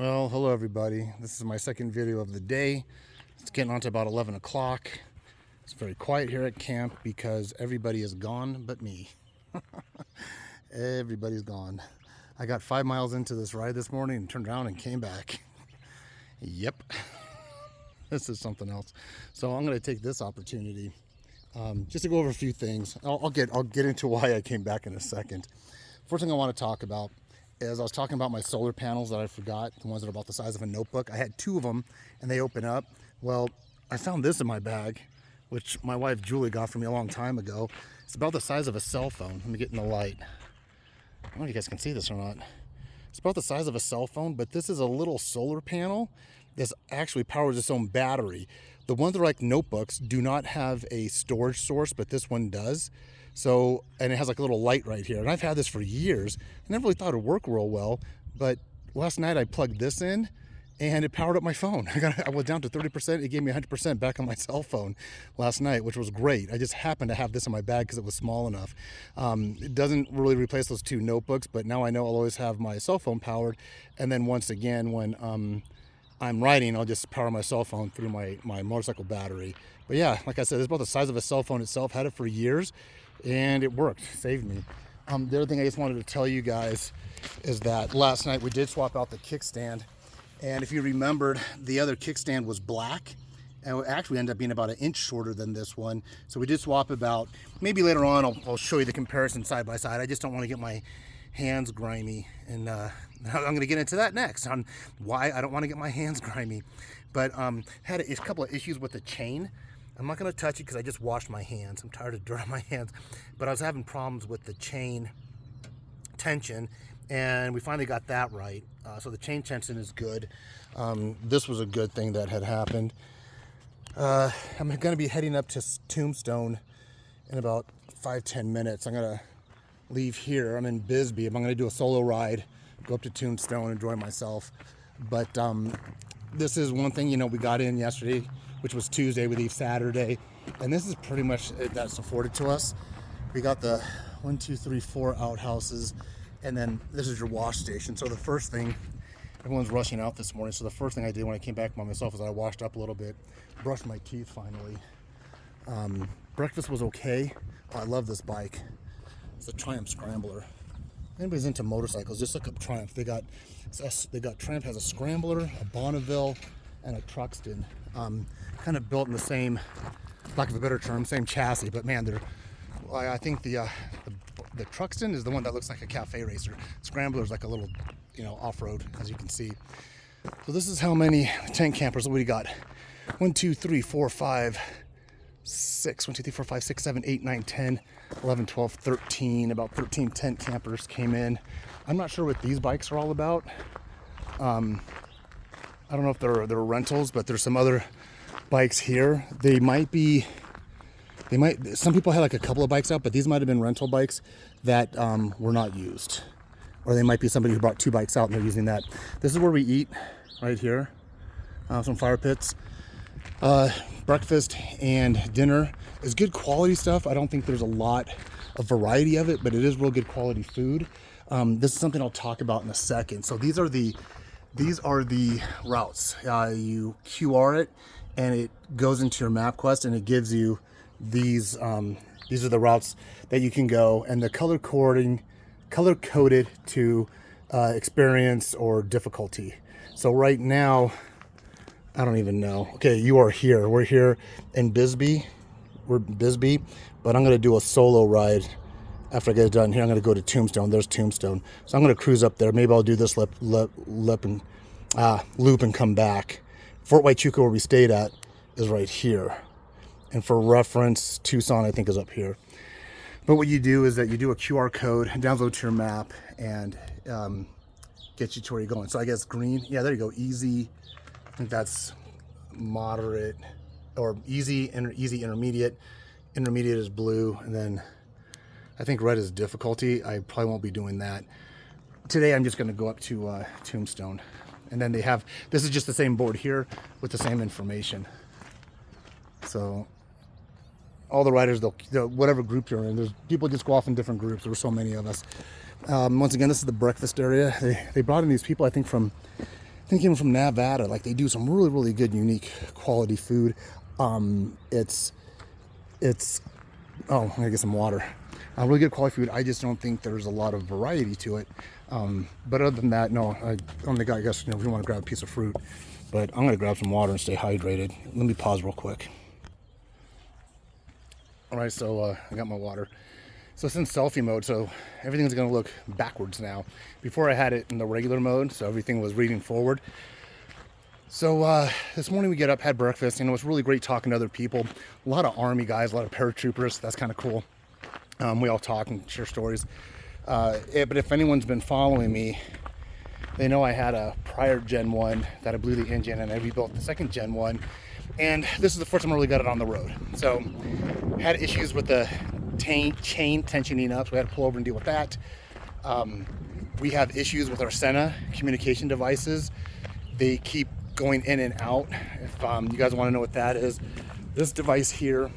Well, hello everybody. This is my second video of the day. It's getting on to about 11 o'clock. It's very quiet here at camp because everybody is gone but me. Everybody's gone. I got 5 miles into this ride this morning and turned around and came back. Yep. This is something else. So I'm going to take this opportunity just to go over a few things. I'll get into why I came back in a second. First thing I want to talk about is I was talking about my solar panels that I forgot, the ones that are about the size of a notebook. I had 2 of them and they open up. Well, I found this in my bag, which my wife Julie got for me a long time ago. It's about the size of a cell phone. Let me get in the light. I don't know if you guys can see this or not. It's about the size of a cell phone, but this is a little solar panel that actually powers its own battery. The ones that are like notebooks do not have a storage source, but this one does. So, and it has like a little light right here. And I've had this for years. I never really thought it would work real well, but last night I plugged this in and it powered up my phone. I went down to 30%. It gave me 100% back on my cell phone last night, which was great. I just happened to have this in my bag because it was small enough. It doesn't really replace those 2 notebooks, but now I know I'll always have my cell phone powered. And then once again, when I'm riding, I'll just power my cell phone through my motorcycle battery. But yeah, like I said, it's about the size of a cell phone itself. Had it for years and it worked, saved me. The other thing I just wanted to tell you guys is that last night we did swap out the kickstand. And if you remembered, the other kickstand was black and it actually ended up being about 1 inch shorter than this one. So we did swap about, maybe later on I'll show you the comparison side by side. I just don't want to get my hands grimy, and I'm going to get into that next on why I don't want to get my hands grimy. But had a couple of issues with the chain. I'm not going to touch it because I just washed my hands. I'm tired of dirt on my hands. But I was having problems with the chain tension, and we finally got that right. So the chain tension is good. This was a good thing that had happened. I'm going to be heading up to Tombstone in about 5-10 minutes. I'm going to leave here. I'm in Bisbee. I'm going to do a solo ride, go up to Tombstone, enjoy myself. But this is one thing, we got in yesterday, which was Tuesday. We leave Saturday, and this is pretty much that's afforded to us. We got the 1, 2, 3, 4 outhouses, and then this is your wash station. So the first thing, everyone's rushing out this morning, so the first thing I did when I came back by myself is I washed up a little bit, brushed my teeth finally. Breakfast was okay. Oh, I love this bike. It's a Triumph Scrambler. Anybody's into motorcycles, just look up Triumph. Triumph has a Scrambler, a Bonneville, and a Truxton. Kind of built in the same, lack of a better term, same chassis, but man, I think the Truxton is the one that looks like a cafe racer. Scrambler is like a little, off-road, as you can see. So this is how many tent campers we got. 1, 2, 3, 4, 5, 6. 1, 2, 3, 4, 5, 6, 7, 8, 9, 10, 11, 12, 13. About 13 tent campers came in. I'm not sure what these bikes are all about. I don't know if they're rentals, but there's some other bikes here. Some people had like a couple of bikes out, but these might have been rental bikes that were not used. Or they might be somebody who brought 2 bikes out and they're using that. This is where we eat, right here. Some fire pits. Breakfast and dinner is good quality stuff. I don't think there's a lot of variety of it, but it is real good quality food. This is something I'll talk about in a second. So these are the routes. You QR it and it goes into your MapQuest and it gives you these are the routes that you can go, and the color coded to experience or difficulty. So right now, I don't even know. Okay, you are here. We're here in Bisbee. We're Bisbee, but I'm going to do a solo ride after I get it done here. I'm going to go to Tombstone. There's Tombstone. So I'm going to cruise up there. Maybe I'll do this loop and come back. Fort Huachuca, where we stayed at, is right here. And for reference, Tucson, I think, is up here. But what you do is that you do a QR code, download to your map, and get you to where you're going. So I guess green. Yeah, there you go. Easy. I think that's moderate, or easy intermediate. Intermediate is blue, and then I think red is difficulty. I probably won't be doing that. Today I'm just going to go up to Tombstone. And then this is just the same board here with the same information. So all the riders, whatever group you're in, there's people just go off in different groups. There were so many of us. Once again, this is the breakfast area. They brought in these people, I think think even from Nevada, like they do some really, really good, unique quality food. It's oh, I'm gonna get some water. Really good quality food. I just don't think there's a lot of variety to it. But other than that, no, I only got, I guess, you know, if you want to grab a piece of fruit, but I'm gonna grab some water and stay hydrated. Let me pause real quick. All right, so I got my water. So it's in selfie mode, so everything's gonna look backwards now. Before I had it in the regular mode, so everything was reading forward. So this morning we get up, had breakfast, and it was really great talking to other people. A lot of Army guys, a lot of paratroopers. That's kind of cool. We all talk and share stories. But if anyone's been following me, they know I had a prior Gen 1 that I blew the engine, and I rebuilt the second Gen 1. And this is the first time I really got it on the road. So had issues with the chain tensioning up, so we had to pull over and deal with that. We have issues with our Senna communication devices. They keep going in and out. If you guys want to know what that is, this device here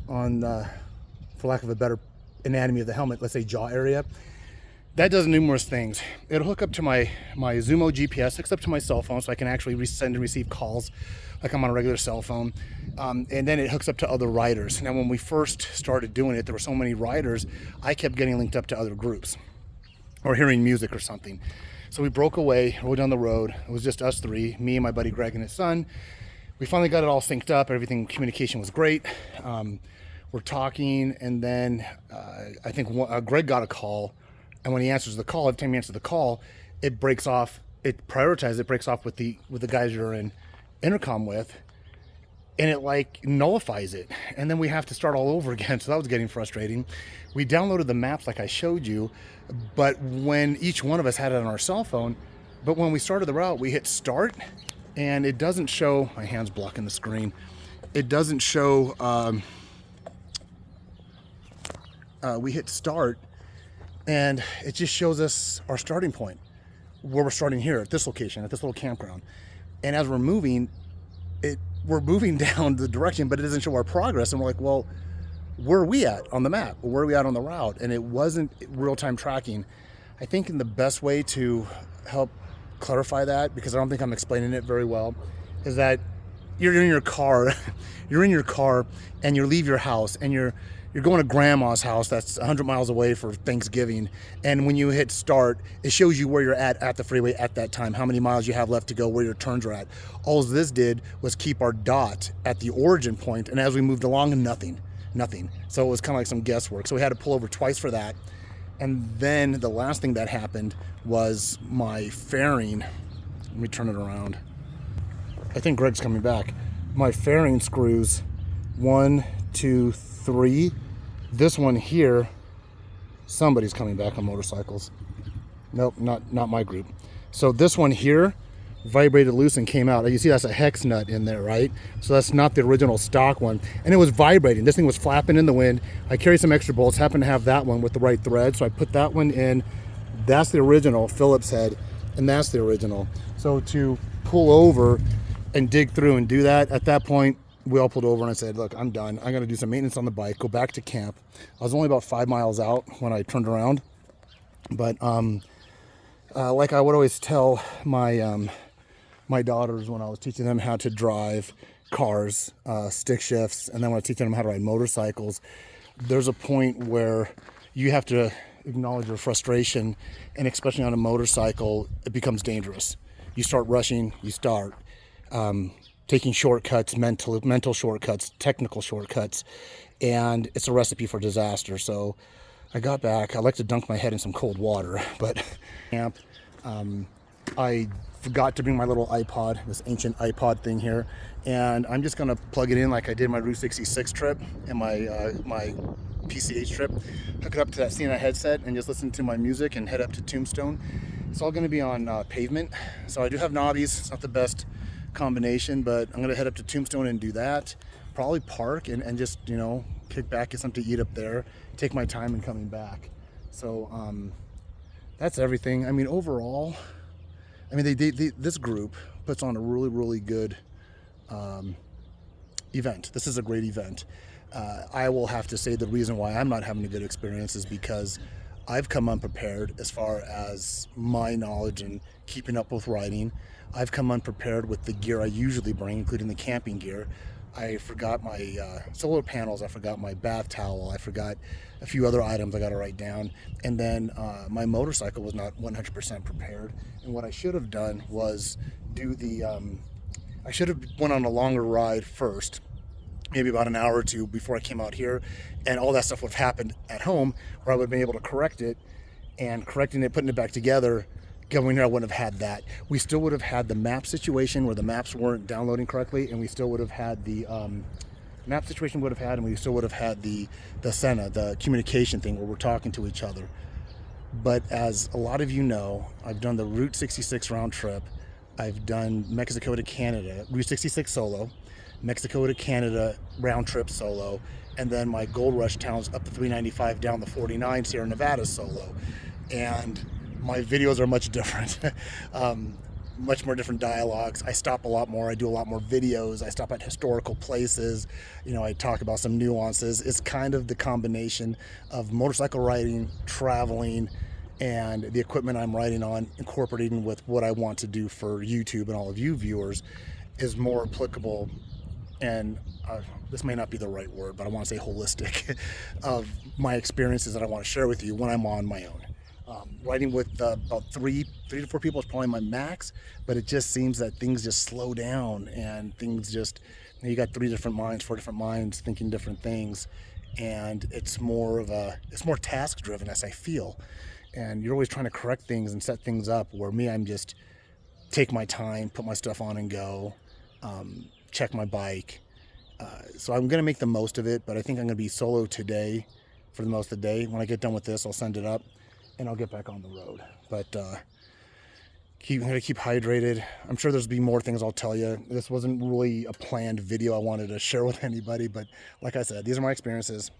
on, for lack of a better anatomy of the helmet, let's say jaw area, that does numerous things. It'll hook up to my Zumo GPS, hooks up to my cell phone, so I can actually send and receive calls like I'm on a regular cell phone. And then it hooks up to other riders. Now, when we first started doing it, there were so many riders, I kept getting linked up to other groups or hearing music or something. So we broke away, rode down the road. It was just us three, me and my buddy Greg and his son. We finally got it all synced up. Everything, communication was great. We're talking, and then I think Greg got a call. And when he answers the call, every time he answers the call, it breaks off. It prioritizes. It breaks off with the guys you're in intercom with, and it like nullifies it. And then we have to start all over again. So that was getting frustrating. We downloaded the maps like I showed you, but when each one of us had it on our cell phone, but when we started the route, we hit start, and it doesn't show. My hand's blocking the screen. It doesn't show. We hit start, and it just shows us our starting point, where we're starting here at this location, at this little campground. And as we're moving down the direction, but it doesn't show our progress. And we're like, well, where are we at on the map? Where are we at on the route? And it wasn't real-time tracking. I think in the best way to help clarify that, because I don't think I'm explaining it very well, is that you're in your car, and you leave your house, and you're going to grandma's house that's 100 miles away for Thanksgiving, and when you hit start, it shows you where you're at the freeway at that time, how many miles you have left to go, where your turns are at. All this did was keep our dot at the origin point, and as we moved along, nothing. So it was kind of like some guesswork. So we had to pull over twice for that. And then the last thing that happened was my fairing. Let me turn it around. I think Greg's coming back. My fairing screws, 1, 2, 3. This one here, somebody's coming back on motorcycles. Nope, not my group. So this one here vibrated loose and came out. You see that's a hex nut in there, right? So that's not the original stock one. And it was vibrating. This thing was flapping in the wind. I carried some extra bolts, happened to have that one with the right thread, so I put that one in. That's the original Phillips head, and that's the original. So to pull over and dig through and do that, at that point, we all pulled over and I said, look, I'm done. I'm going to do some maintenance on the bike, go back to camp. I was only about 5 miles out when I turned around. But like I would always tell my my daughters when I was teaching them how to drive cars, stick shifts, and then when I was teaching them how to ride motorcycles, there's a point where you have to acknowledge your frustration, and especially on a motorcycle, it becomes dangerous. You start rushing, you start taking shortcuts, mental shortcuts, technical shortcuts, and it's a recipe for disaster. So I got back. I like to dunk my head in some cold water, but camp, I forgot to bring my little iPod, this ancient iPod thing here, and I'm just gonna plug it in like I did my Route 66 trip and my my PCH trip, hook it up to that Sienna headset and just listen to my music and head up to Tombstone. It's all gonna be on pavement, so I do have knobbies. It's not the best combination, but I'm gonna head up to Tombstone and do that, probably park and just, you know, kick back, get something to eat up there, take my time in coming back. So that's everything. I mean, overall, I mean, this group puts on a really good event. This is a great event. I will have to say the reason why I'm not having a good experience is because I've come unprepared as far as my knowledge and keeping up with riding. I've come unprepared with the gear I usually bring, including the camping gear. I forgot my solar panels, I forgot my bath towel, I forgot a few other items I got to write down, and then my motorcycle was not 100% prepared. And what I should have done was do the, I should have went on a longer ride first, maybe about an hour or two before I came out here, and all that stuff would have happened at home, where I would have been able to correct it, and correcting it, putting it back together. Going here, I wouldn't have had that. We still would have had the map situation where the maps weren't downloading correctly, and we still would have had the map situation would have had, and we still would have had the Senna, the communication thing where we're talking to each other. But as a lot of you know, I've done the Route 66 round trip. I've done Mexico to Canada, Route 66 solo, Mexico to Canada round trip solo, and then my Gold Rush towns up to 395 down the 49 Sierra Nevada solo. And my videos are much different, much more different dialogues. I stop a lot more. I do a lot more videos. I stop at historical places. You know, I talk about some nuances. It's kind of the combination of motorcycle riding, traveling, and the equipment I'm riding on, incorporating with what I want to do for YouTube and all of you viewers is more applicable. And this may not be the right word, but I want to say holistic of my experiences that I want to share with you when I'm on my own. Riding with about three to four people is probably my max, but it just seems that things just slow down and things just, you got 3 different minds, 4 different minds thinking different things, and it's more task driven as I feel. And you're always trying to correct things and set things up, where me, I'm just take my time, put my stuff on and go, check my bike. So I'm going to make the most of it, but I think I'm going to be solo today for the most of the day. When I get done with this, I'll send it up and I'll get back on the road. But I'm going to keep hydrated. I'm sure there's be more things I'll tell you. This wasn't really a planned video I wanted to share with anybody, but like I said, these are my experiences.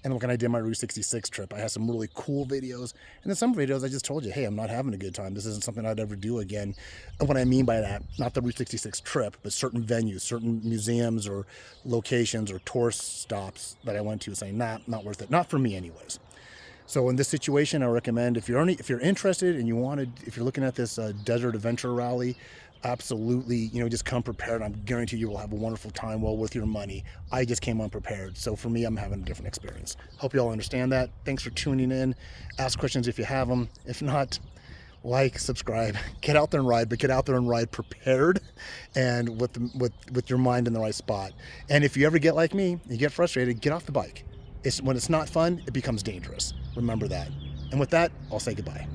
And when I did my Route 66 trip, I had some really cool videos. And then some videos I just told you, hey, I'm not having a good time. This isn't something I'd ever do again. And what I mean by that, not the Route 66 trip, but certain venues, certain museums or locations or tourist stops that I went to saying, nah, not worth it. Not for me anyways. So in this situation, I recommend if you're interested and if you're looking at this desert adventure rally, absolutely, just come prepared. I guarantee you will have a wonderful time, well worth your money. I just came unprepared. So for me, I'm having a different experience. Hope you all understand that. Thanks for tuning in. Ask questions if you have them. If not, like, subscribe, get out there and ride, but get out there and ride prepared and with your mind in the right spot. And if you ever get like me, you get frustrated, get off the bike. When it's not fun, it becomes dangerous. Remember that. And with that, I'll say goodbye.